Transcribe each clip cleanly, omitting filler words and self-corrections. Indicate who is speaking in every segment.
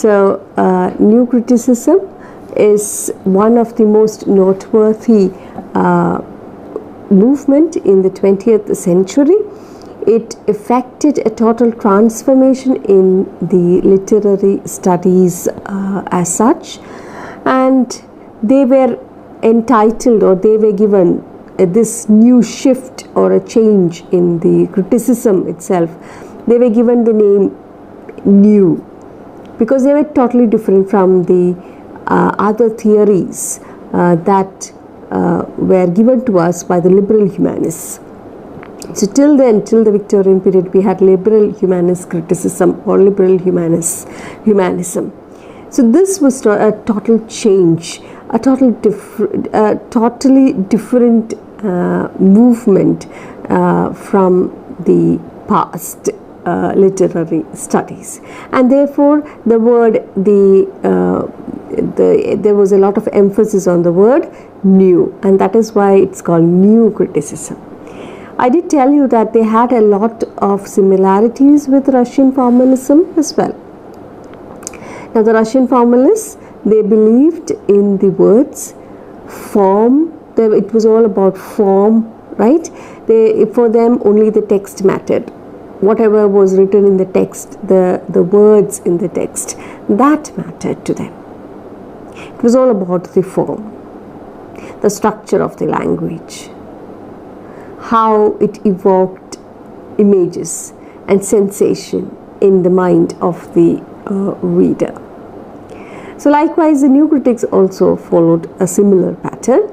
Speaker 1: So, New Criticism is one of the most noteworthy movement in the 20th century. It effected a total transformation in the literary studies as such, and they were entitled, or they were given this new shift or a change in the criticism itself. They were given the name New because they were totally different from the other theories that were given to us by the liberal humanists. So till then, till the Victorian period, we had liberal humanist criticism or liberal humanism. So this was a total change, a totally different movement from the past literary studies, and therefore the word there was a lot of emphasis on the word new, and that is why it's called New Criticism. I did tell you that they had a lot of similarities with Russian formalism as well. Now, the Russian formalists, they believed in the words, form. It was all about form, right? For them, only the text mattered. Whatever was written in the text, the words in the text, that mattered to them. It was all about the form, the structure of the language, how it evoked images and sensation in the mind of the reader. So likewise, the New Critics also followed a similar pattern.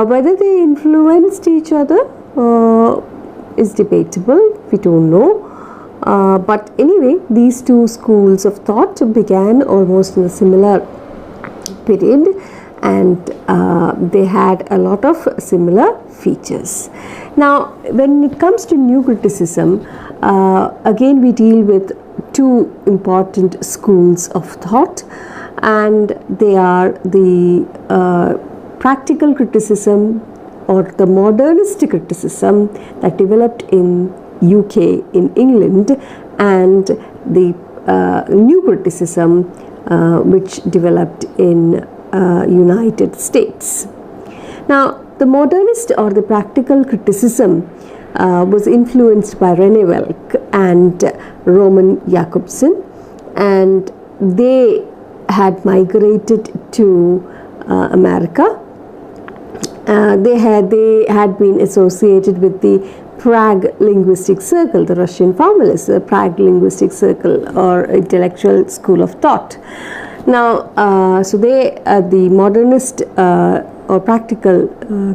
Speaker 1: Whether they influenced each other is debatable, we don't know. But anyway, these two schools of thought began almost in a similar period, and they had a lot of similar features. Now, when it comes to New Criticism, again we deal with two important schools of thought, and they are the practical criticism or the modernist criticism that developed in UK, in England, and the New Criticism which developed in United States. Now, the modernist or the practical criticism was influenced by René Welck and Roman Jakobson, and they had migrated to America. They had been associated with the Prague Linguistic Circle, the Russian formalists, the Prague Linguistic Circle or intellectual school of thought. Now, so the modernist or practical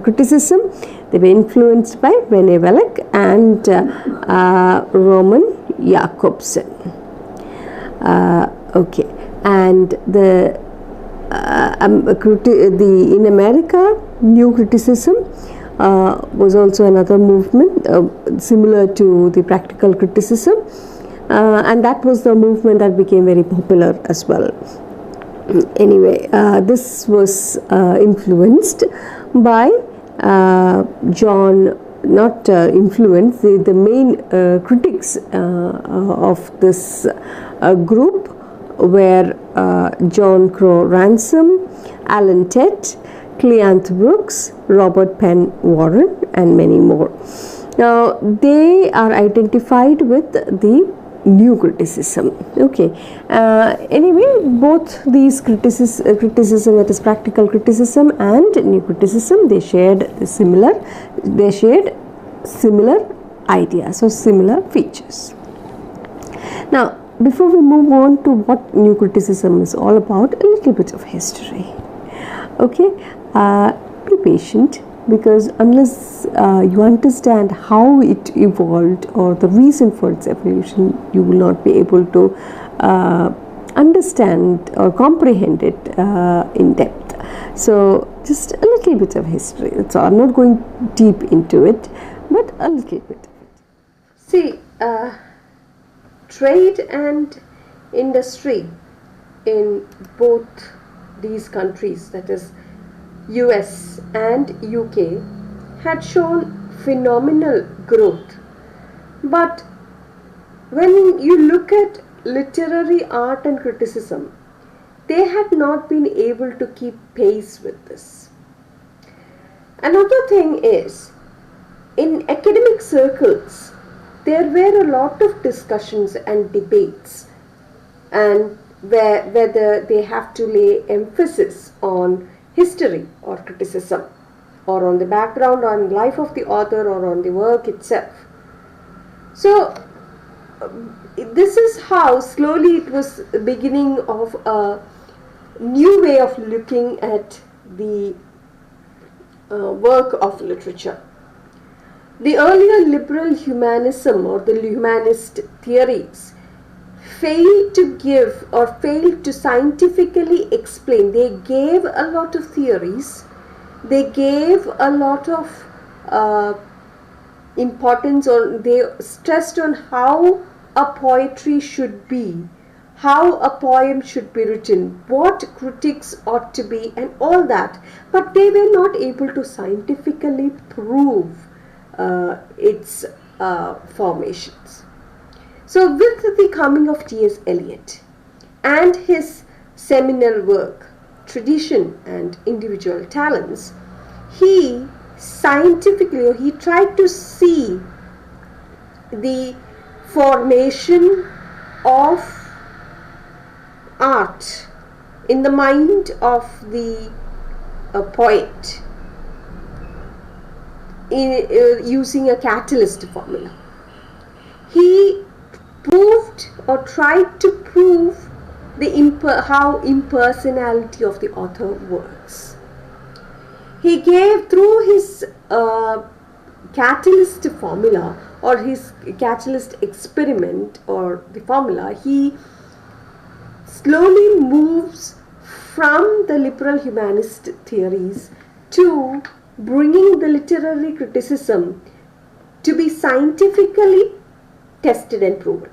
Speaker 1: criticism, they were influenced by René Welck and Roman Jakobson. Okay, and in America, New Criticism was also another movement similar to the practical criticism, and that was the movement that became very popular as well. Anyway, this was influenced by John, not influenced, the main critics of this group were John Crowe Ransom, Alan Ted, Cleanth Brooks, Robert Penn Warren, and many more. Now, they are identified with the New Criticism. Okay. Anyway, both these criticism, that is practical criticism and New Criticism, they shared similar ideas or similar features. Now, before we move on to what New Criticism is all about, a little bit of history. Okay, be patient, because unless you understand how it evolved or the reason for its evolution, you will not be able to understand or comprehend it in depth. So just a little bit of history, that's all. I'm not going deep into it, but a little bit of it. See, trade and industry in both these countries, that is US and UK, had shown phenomenal growth. But when you look at literary art and criticism, they had not been able to keep pace with this. Another thing is, in academic circles, there were a lot of discussions and debates, and whether they have to lay emphasis on history or criticism, or on the background, on life of the author, or on the work itself. So this is how slowly it was the beginning of a new way of looking at the work of literature. The earlier liberal humanism or the humanist theories failed to give or failed to scientifically explain. They gave a lot of theories, they gave a lot of importance, or they stressed on how a poetry should be, how a poem should be written, what critics ought to be, and all that. But they were not able to scientifically prove its formations. So with the coming of T.S. Eliot and his seminal work, Tradition and Individual Talents, he scientifically, or he tried to see the formation of art in the mind of the poet using a catalyst formula. He proved or tried to prove the how impersonality of the author works. He gave, through his catalyst formula or his catalyst experiment or the formula, he slowly moves from the liberal humanist theories to bringing the literary criticism to be scientifically tested and proven.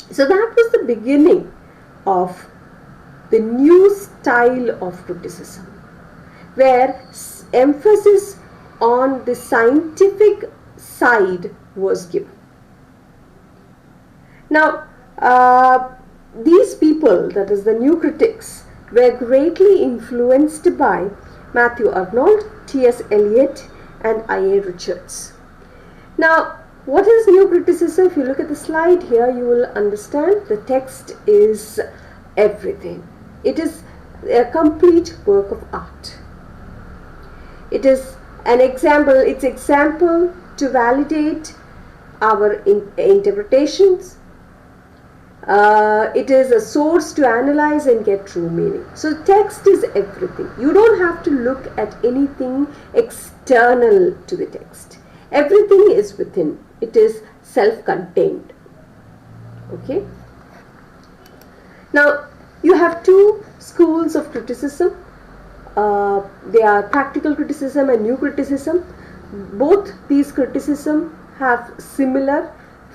Speaker 1: So that was the beginning of the new style of criticism, where emphasis on the scientific side was given. Now, these people, that is the new critics, were greatly influenced by Matthew Arnold, T.S. Eliot, and I.A. Richards. Now, what is new criticism? If you look at the slide here, you will understand the text is everything. It is a complete work of art. It is an example, it's example to validate our interpretations. It is a source to analyze and get true meaning. So text is everything. You don't have to look at anything external to the text. Everything is within. It is self-contained. Okay. Now you have two schools of criticism. They are practical criticism and new criticism. Both these criticism have similar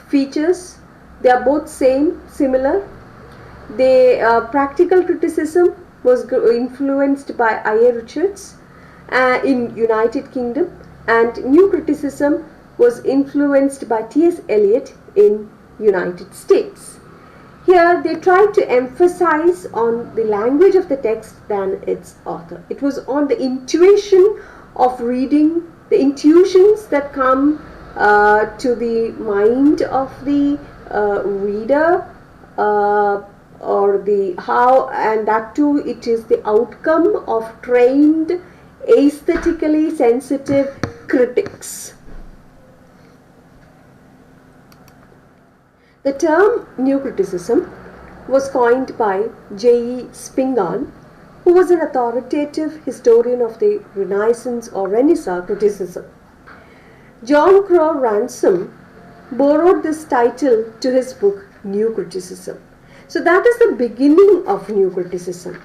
Speaker 1: features. They are both similar. The practical criticism was influenced by I.A. Richards in United Kingdom, and new criticism was influenced by T.S. Eliot in United States. Here they tried to emphasize on the language of the text than its author. It was on the intuition of reading, the intuitions that come to the mind of the reader, or the how, and that too it is the outcome of trained, aesthetically sensitive critics. The term new criticism was coined by J.E. Spingarn, who was an authoritative historian of the Renaissance or Renaissance criticism. John Crowe Ransom borrowed this title to his book New Criticism. So that is the beginning of new criticism.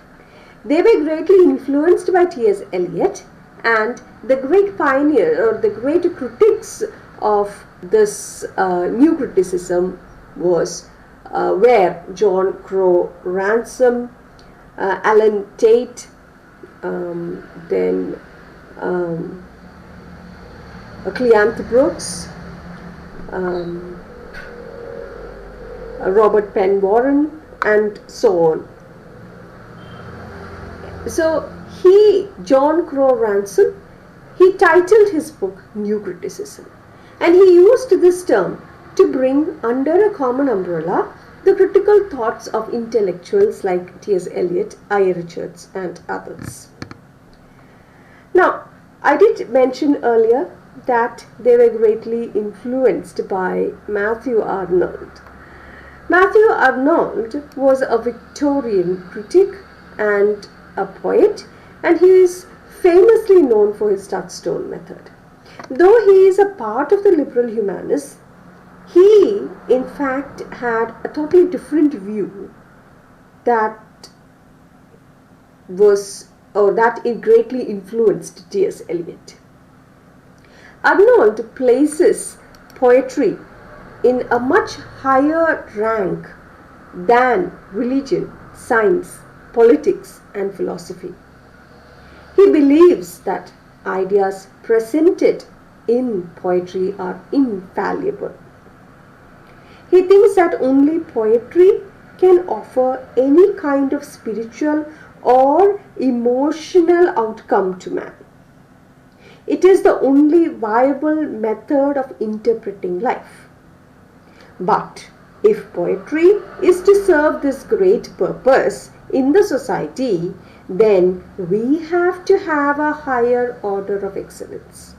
Speaker 1: They were greatly influenced by T.S. Eliot, and the great pioneer or the great critics of this new criticism were John Crowe Ransom, Alan Tate, then Cleanth Brooks, Robert Penn Warren, and so on. So John Crowe Ransom, he titled his book New Criticism, and he used this term to bring under a common umbrella the critical thoughts of intellectuals like T.S. Eliot, I. Richards, and others. Now, I did mention earlier that they were greatly influenced by Matthew Arnold. Matthew Arnold was a Victorian critic and a poet, and he is famously known for his touchstone method. Though he is a part of the liberal humanists, he in fact had a totally different view that it greatly influenced T.S. Eliot. Arnold places poetry in a much higher rank than religion, science, politics, and philosophy. He believes that ideas presented in poetry are infallible. He thinks that only poetry can offer any kind of spiritual or emotional outcome to man. It is the only viable method of interpreting life. But if poetry is to serve this great purpose in the society, then we have to have a higher order of excellence.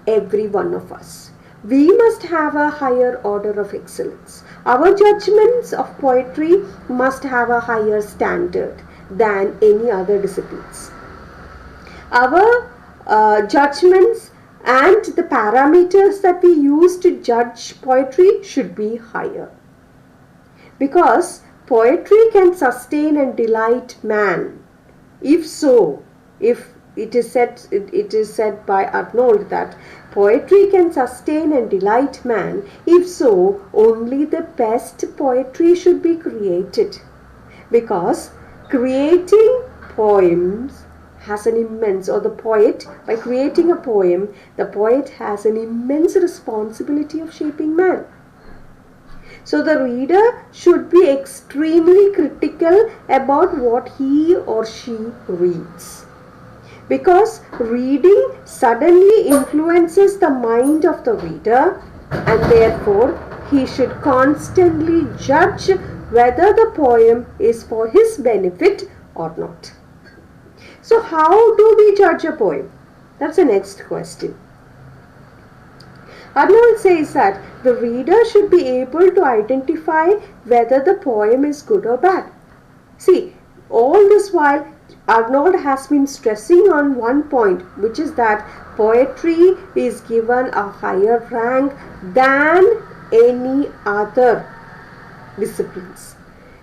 Speaker 1: Every one of us. We must have a higher order of excellence. Our judgments of poetry must have a higher standard than any other disciplines. Our judgments and the parameters that we use to judge poetry should be higher. Because poetry can sustain and delight man. If it is said by Arnold that poetry can sustain and delight man, if so, only the best poetry should be created. Because creating poems has an immense, or the poet, by creating a poem, the poet has an immense responsibility of shaping man. So the reader should be extremely critical about what he or she reads. Because reading suddenly influences the mind of the reader, and therefore he should constantly judge whether the poem is for his benefit or not. So how do we judge a poem? That's the next question. Arnold says that the reader should be able to identify whether the poem is good or bad. See, all this while Arnold has been stressing on one point, which is that poetry is given a higher rank than any other disciplines,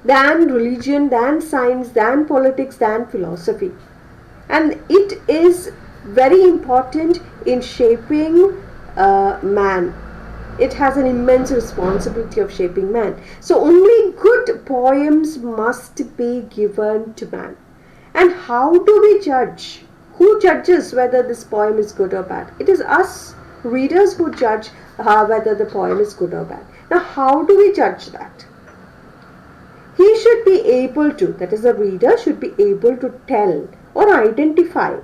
Speaker 1: than religion, than science, than politics, than philosophy. And it is very important in shaping man. It has an immense responsibility of shaping man. So only good poems must be given to man. And how do we judge? Who judges whether this poem is good or bad? It is us readers who judge whether the poem is good or bad. Now how do we judge that? He should be able to, that is the reader should be able to tell or identify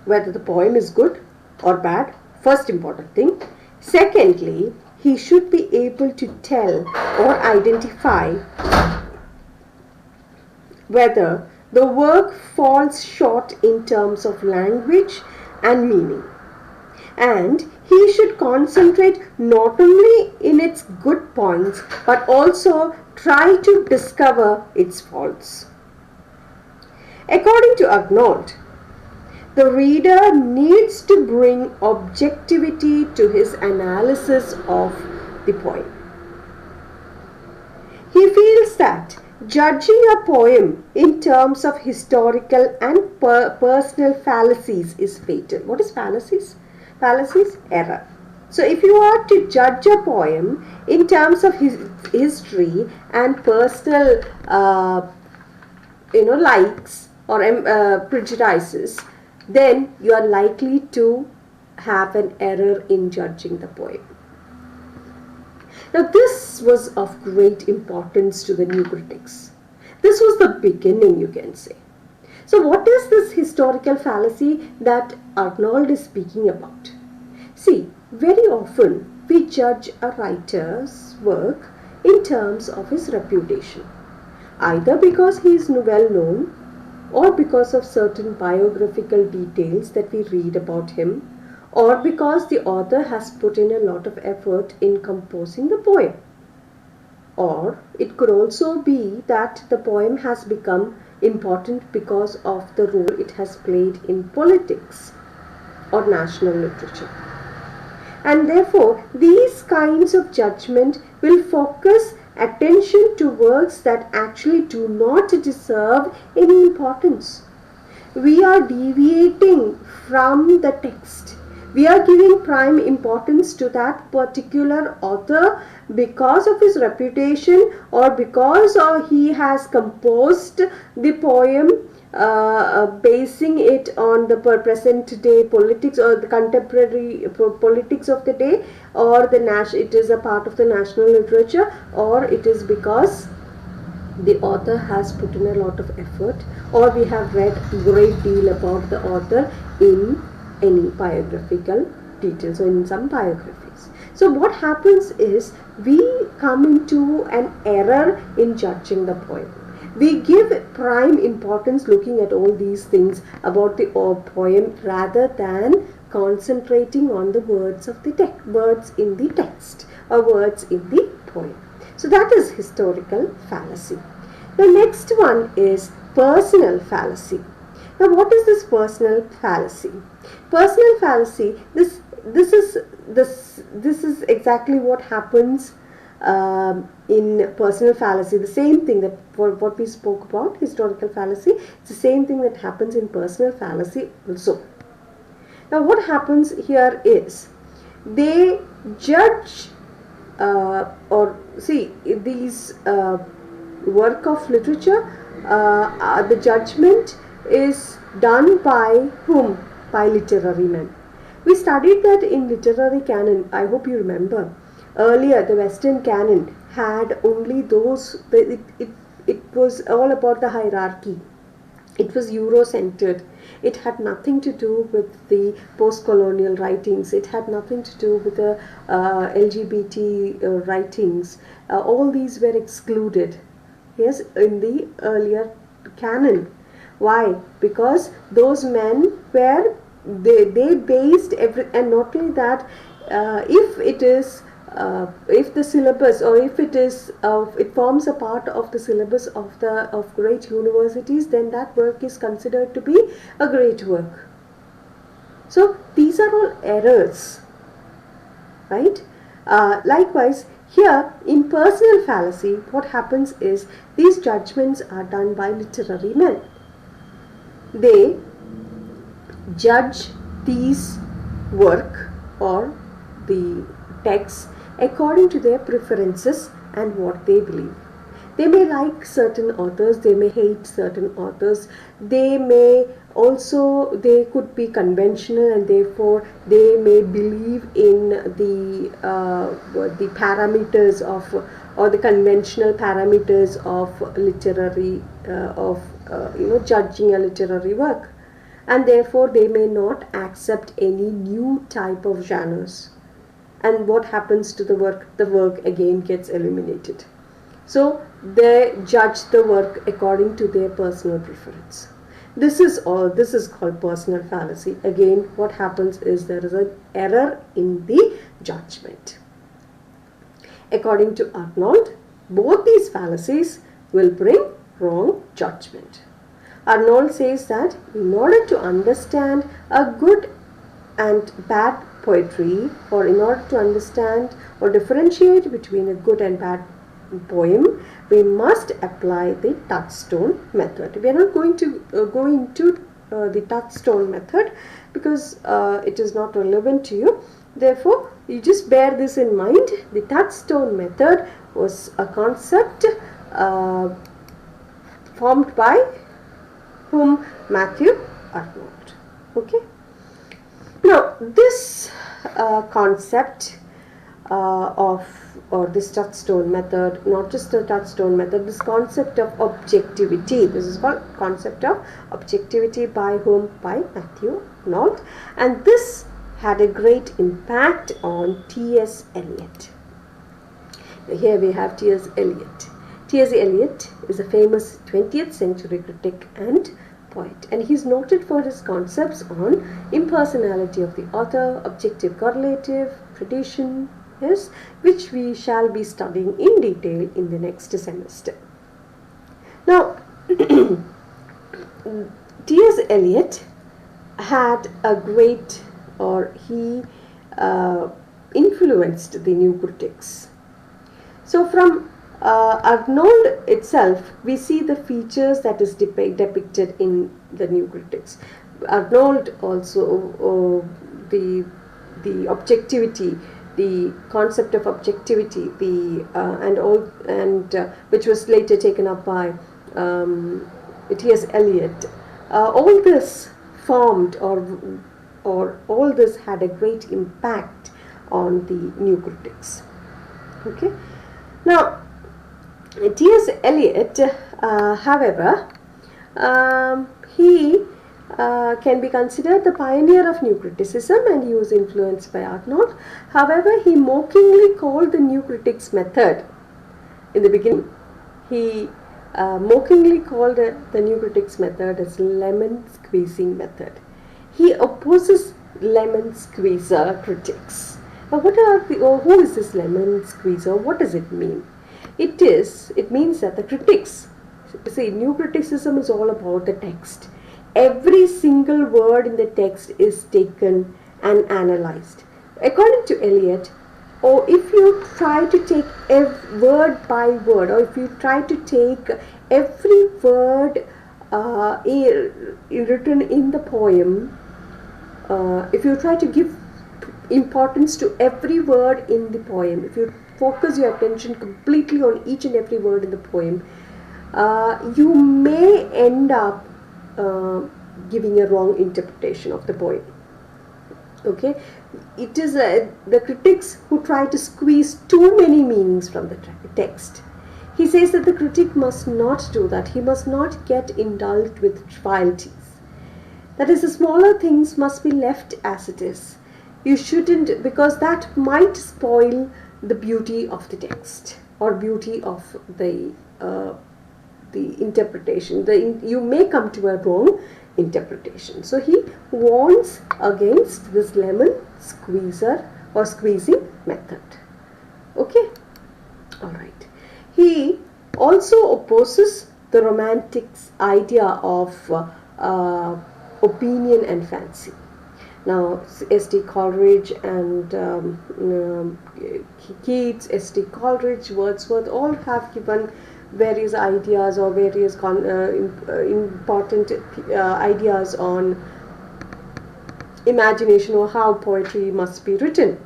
Speaker 1: whether the poem is good or bad. First important thing. Secondly, he should be able to tell or identify whether the work falls short in terms of language and meaning. And he should concentrate not only in its good points but also try to discover its faults. According to Arnold, the reader needs to bring objectivity to his analysis of the poem. He feels that judging a poem in terms of historical and personal fallacies is fatal. What is fallacies? Fallacies, error. So if you are to judge a poem in terms of history and personal likes or prejudices, then you are likely to have an error in judging the poem. Now this was of great importance to the new critics. This was the beginning, you can say. So what is this historical fallacy that Arnold is speaking about? See, very often we judge a writer's work in terms of his reputation, either because he is well known or because of certain biographical details that we read about him, or because the author has put in a lot of effort in composing the poem. Or it could also be that the poem has become important because of the role it has played in politics or national literature. And therefore, these kinds of judgment will focus attention to works that actually do not deserve any importance. We are deviating from the text. We are giving prime importance to that particular author because of his reputation or because he has composed the poem basing it on the present day politics or the contemporary politics of the day, or it is a part of the national literature, or it is because the author has put in a lot of effort, or we have read a great deal about the author in any biographical details or in some biographies. So what happens is we come into an error in judging the poem. We give prime importance looking at all these things about the poem rather than concentrating on the words of the words in the text or words in the poem. So that is historical fallacy. The next one is personal fallacy. Now what is this personal fallacy? Personal fallacy, this is exactly what happens in personal fallacy. The same thing that for what we spoke about, historical fallacy, it's the same thing that happens in personal fallacy also. Now what happens here is they judge or see these work of literature, the judgment is done by whom? By literary men. We studied that in literary canon. I hope you remember. Earlier, the Western canon had only those, it was all about the hierarchy. It was Euro-centered. It had nothing to do with the post-colonial writings. It had nothing to do with the LGBT writings. All these were excluded, yes, in the earlier canon. Why? Because those men were, they based and not only that, if it is if the syllabus or if it is it forms a part of the syllabus of great universities, then that work is considered to be a great work. So these are all errors, right? Likewise, here in personal fallacy, what happens is these judgments are done by literary men. They judge these work or the texts according to their preferences and what they believe. They may like certain authors, they may hate certain authors, they may also, they could be conventional and therefore they may believe in the parameters of or the conventional parameters of literary judging a literary work, and therefore they may not accept any new type of genres. And what happens to the work? The work again gets eliminated. So they judge the work according to their personal preference. This is called personal fallacy. Again, what happens is there is an error in the judgment. According to Arnold, both these fallacies will bring wrong judgment. Arnold says that in order to understand a good and bad poetry, or in order to understand or differentiate between a good and bad poem, we must apply the touchstone method. We are not going to go into the touchstone method because it is not relevant to you. Therefore, you just bear this in mind. The touchstone method was a concept formed by whom? Matthew Arnold. Okay. Now, this concept or this touchstone method, not just the touchstone method, this concept of objectivity. This is called concept of objectivity by whom? By Matthew Arnold, and this had a great impact on T.S. Eliot. Here we have T.S. Eliot. T.S. Eliot is a famous 20th century critic and poet, and he is noted for his concepts on impersonality of the author, objective correlative, tradition, yes, which we shall be studying in detail in the next semester. Now, T.S. Eliot had a great, or he influenced the new critics. So from Arnold itself, we see the features that is depicted in the new critics. Arnold also, the objectivity, the concept of objectivity, which was later taken up by T.S. Eliot. All this formed, or all this had a great impact on the new critics. Okay. Now, T.S. Eliot, however, he can be considered the pioneer of new criticism, and he was influenced by Arnold. However, he mockingly called the new critics method in the beginning. He mockingly called the new critics method as lemon squeezing method. He opposes lemon squeezer critics. Now, who is this lemon squeezer? What does it mean? It means that the critics, see, new criticism is all about the text. Every single word in the text is taken and analyzed. According to Eliot, or if you try to take word by word, or if you try to take every word written in the poem, if you try to give importance to every word in the poem, if you focus your attention completely on each and every word in the poem, you may end up giving a wrong interpretation of the poem. Okay, it is the critics who try to squeeze too many meanings from the text. He says that the critic must not do that. He must not get indulged with trivialities. That is, the smaller things must be left as it is. You shouldn't, because that might spoil the beauty of the text, or beauty of the interpretation. You may come to a wrong interpretation. So he warns against this lemon squeezer or squeezing method. Okay, all right. He also opposes the romantics idea of opinion and fancy. Now, S.T. Coleridge and Keats, S.T. Coleridge, Wordsworth all have given various ideas or various important ideas on imagination or how poetry must be written.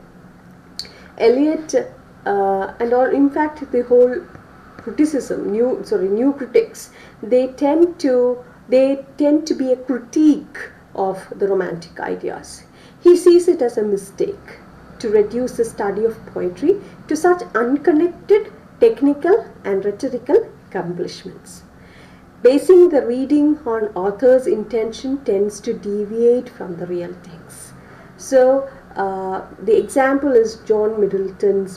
Speaker 1: Eliot in fact the whole criticism, new critics, they tend to be a critique of the romantic ideas. He sees it as a mistake to reduce the study of poetry to such unconnected technical and rhetorical accomplishments. Basing the reading on author's intention tends to deviate from the real text. So the example is John Middleton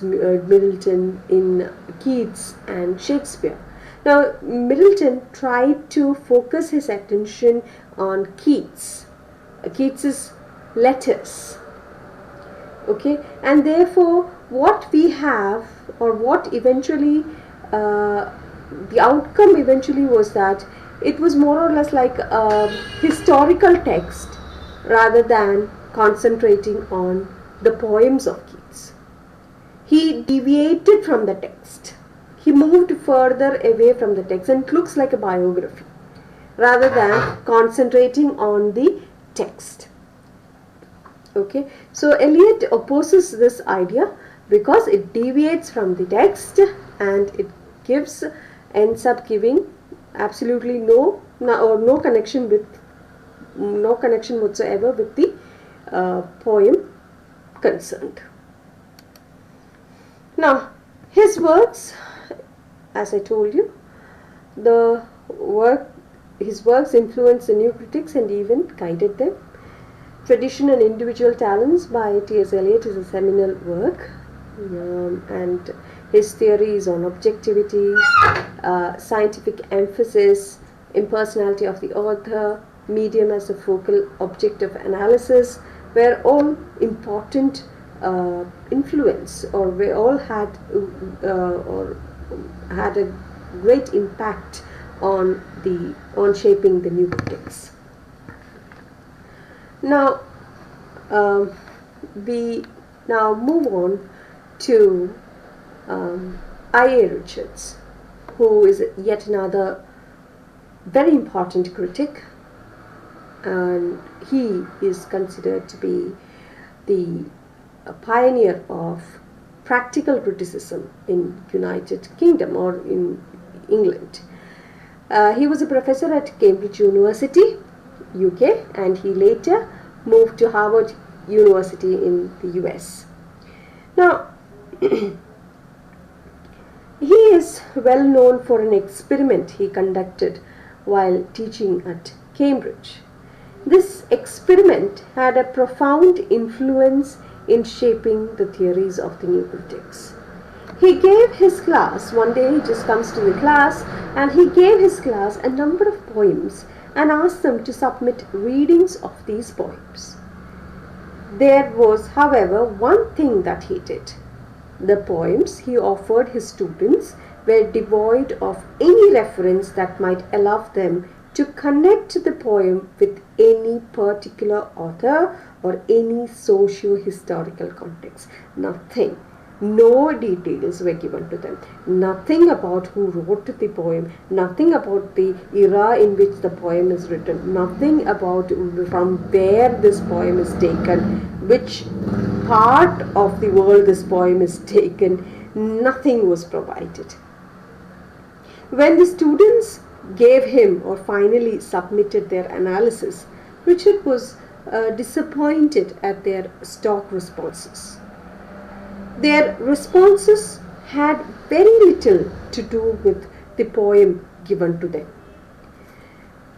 Speaker 1: in Keats and Shakespeare. Now, Middleton tried to focus his attention on Keats's letters. Okay, and therefore what we have, or what eventually the outcome eventually was that it was more or less like a historical text rather than concentrating on the poems of Keats. He deviated from the text. He moved further away from the text, and it looks like a biography rather than concentrating on the text. Okay, so Eliot opposes this idea because it deviates from the text, and it ends up giving absolutely no connection whatsoever with the poem concerned. Now, his works, as I told you, his works influenced the new critics and even guided them. Tradition and Individual Talents by T.S. Eliot is a seminal work, and his theories on objectivity, scientific emphasis, impersonality of the author, medium as a focal object of analysis were all important influence, or we all had a great impact on shaping the new critics. Now we now move on to I.A. Richards, who is yet another very important critic, and he is considered to be the pioneer of practical criticism in United Kingdom or in England. He was a professor at Cambridge University, UK, and he later moved to Harvard University in the US. Now, he is well known for an experiment he conducted while teaching at Cambridge. This experiment had a profound influence in shaping the theories of the new critics. He gave his class, one day he just comes to the class, and he gave his class a number of poems and asked them to submit readings of these poems. There was, however, one thing that he did. The poems he offered his students were devoid of any reference that might allow them to connect the poem with any particular author or any socio-historical context. Nothing. No details were given to them. Nothing about who wrote the poem, nothing about the era in which the poem is written, nothing about from where this poem is taken, which part of the world this poem is taken. Nothing was provided. When the students gave him or finally submitted their analysis, Richard was disappointed at their stock responses. Their responses had very little to do with the poem given to them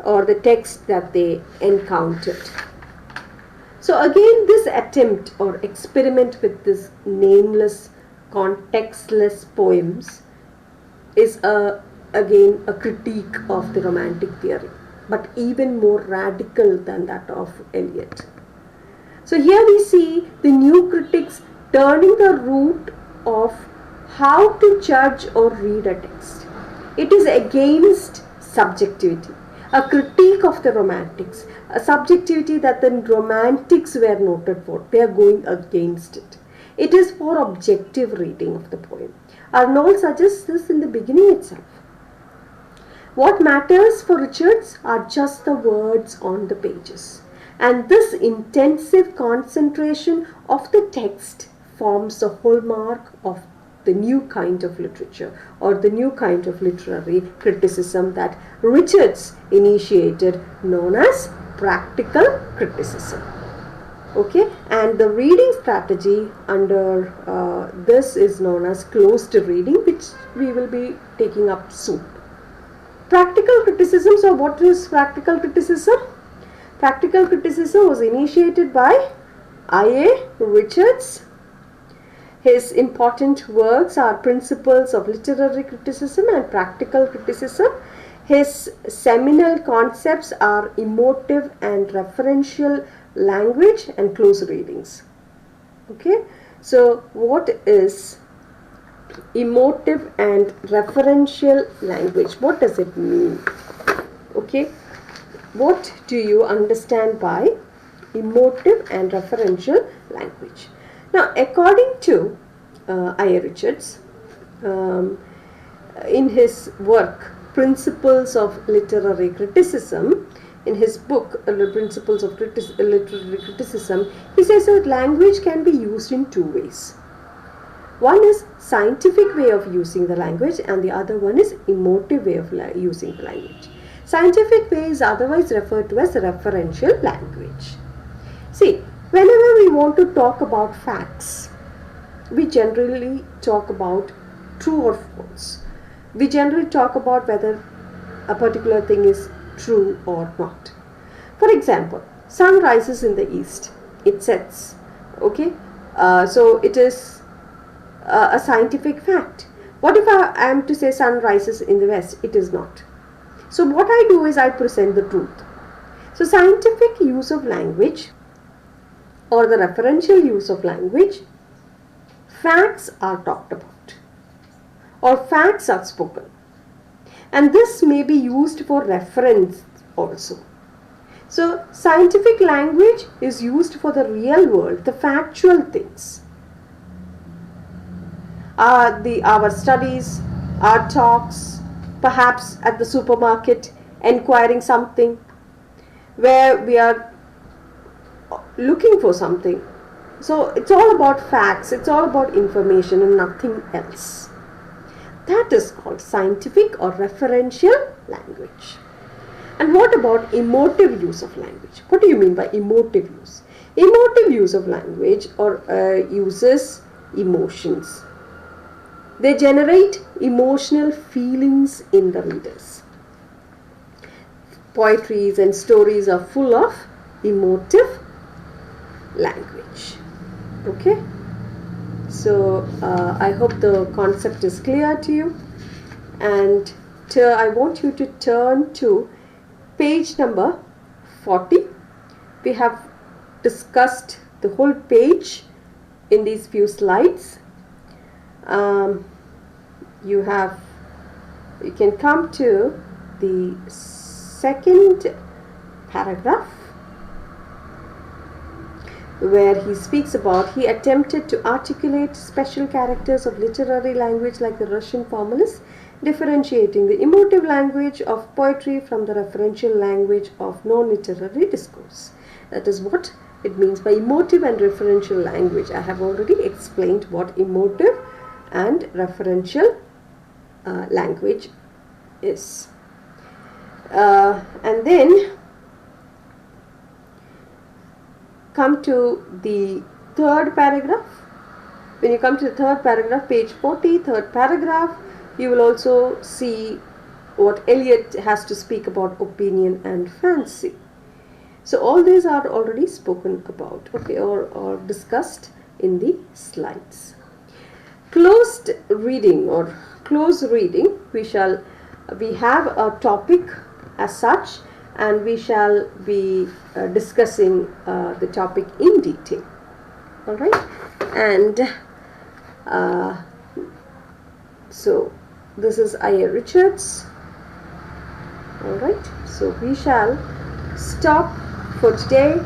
Speaker 1: or the text that they encountered. So again, this attempt or experiment with this nameless, contextless poems is again a critique of the Romantic theory, but even more radical than that of Eliot. So here we see the new critics turning the root of how to judge or read a text. It is against subjectivity, a critique of the Romantics, a subjectivity that the Romantics were noted for. They are going against it. It is for objective reading of the poem. Arnold suggests this in the beginning itself. What matters for Richards are just the words on the pages, and this intensive concentration of the text forms the hallmark of the new kind of literature or the new kind of literary criticism that Richards initiated, known as practical criticism. Okay, and the reading strategy under this is known as closed reading, which we will be taking up soon. Practical criticism. So what is practical criticism? Practical criticism was initiated by I.A. Richards. His important works are Principles of Literary Criticism and Practical Criticism. His seminal concepts are emotive and referential language and close readings. Okay, so what is emotive and referential language? What does it mean? Okay, what do you understand by emotive and referential language? Now, according to I.A. Richards, in his work Principles of Literary Criticism, in his book Principles of Literary Criticism, he says that language can be used in two ways. One is scientific way of using the language, and the other one is emotive way of using the language. Scientific way is otherwise referred to as referential language. See, whenever we want to talk about facts, we generally talk about true or false. We generally talk about whether a particular thing is true or not. For example, sun rises in the east, it sets. Okay, so it is a scientific fact. What if I am to say sun rises in the west? It is not. So what I do is I present the truth. So scientific use of language or the referential use of language, facts are talked about or facts are spoken, and this may be used for reference also. So scientific language is used for the real world, the factual things. Our studies, our talks, perhaps at the supermarket, enquiring something, where we are looking for something. So it's all about facts, it's all about information and nothing else. That is called scientific or referential language. And what about emotive use of language? What do you mean by emotive use? Emotive use of language or uses emotions. They generate emotional feelings in the readers. Poetries and stories are full of emotive language. Okay, so I hope the concept is clear to you, and I want you to turn to page number 40. We have discussed the whole page in these few slides. You can come to the second paragraph, where he speaks about he attempted to articulate special characters of literary language like the Russian formalists, differentiating the emotive language of poetry from the referential language of non-literary discourse. That is what it means by emotive and referential language. I have already explained what emotive and referential language is. And then come to the third paragraph. When you come to the third paragraph, page 40, third paragraph, you will also see what Eliot has to speak about opinion and fancy. So all these are already spoken about, okay, or discussed in the slides. Closed reading or close reading, we have a topic as such, and we shall be discussing the topic in detail. All right, and so this is I.A. Richards. All right, so we shall stop for today.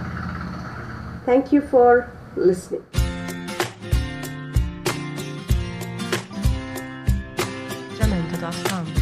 Speaker 1: Thank you for listening.
Speaker 2: Jamendo.com